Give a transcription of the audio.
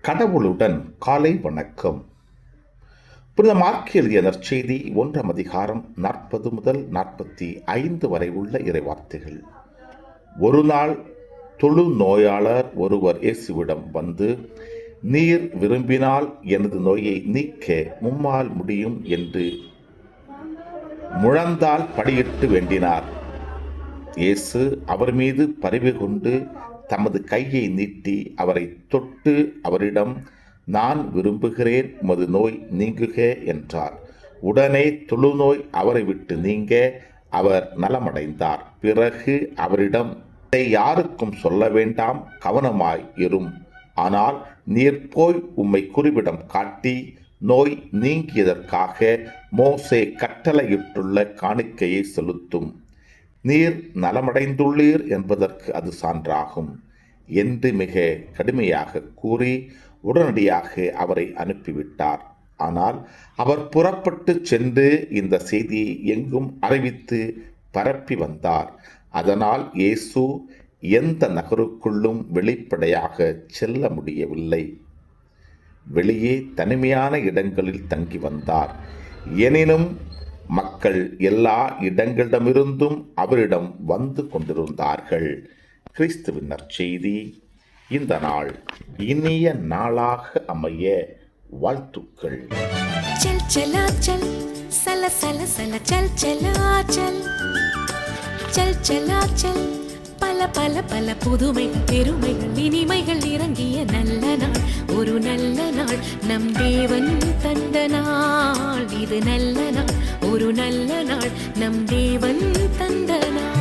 கடவுளுடன் காலை வணக்கம். புனித மார்க் எழுதிய நற்செய்தி 1 அதிகாரம் 40 முதல் 45 வரை உள்ள இறைவார்த்தைகள். ஒரு நாள் தொழு நோயாளர் ஒருவர் இயேசுவிடம் வந்து, நீர் விரும்பினால் எனது நோயை நீக்க உம்மால் முடியும் என்று முழந்தால் படியிட்டு வேண்டினார். இயேசு அவர் மீது பரிவு கொண்டு தமது கையை நீட்டி அவரை தொட்டு அவரிடம், நான் விரும்புகிறேன், உமது நோய் நீங்குக என்றார். உடனே தொழுநோய் அவரை விட்டு நீங்க அவர் நலமடைந்தார். பிறகு அவரிடம், இதை யாருக்கும் சொல்ல வேண்டாம், கவனமாய் இரும். ஆனால் நீர் போய் உம்மை குறிவிடம் காட்டி நோய் நீங்கியதற்காக மோசே கட்டளையிட்டுள்ள காணிக்கையை செலுத்தும். நீர் நலமடைந்துள்ளீர் என்பதற்கு அது சான்றாகும் என்று மிக கடுமையாக கூறி உடனடியாக அவரை அனுப்பிவிட்டார். ஆனால் அவர் புறப்பட்டு சென்று இந்த செய்தியை எங்கும் அறிவித்து பரப்பி வந்தார். அதனால் இயேசு எந்த நகருக்குள்ளும் வெளிப்படையாக செல்ல முடியவில்லை. வெளியே தனிமையான இடங்களில் தங்கி வந்தார். எனினும் மக்கள் எல்லா இடங்களிடமிருந்தும் அவரிடம் வந்து கொண்டிருந்தார்கள். கிறிஸ்துவின் நற்செய்தி. இந்த நாள் இனிய நாளாக அமைய வாழ்த்துக்கள். சல் சலாச்சல் சல சல சல சல் சலாச்சல் சல் சலாச்சல் பல பல பல புதுமைகள் பெருமைகள் இனிமைகள் இறங்கிய நல்ல நாள், ஒரு நல்ல நாள், நம் தேவன் தந்த நாள். இது நல்ல நாள், ஒரு நல்ல நாள், நம் தேவன் தந்த நாள்.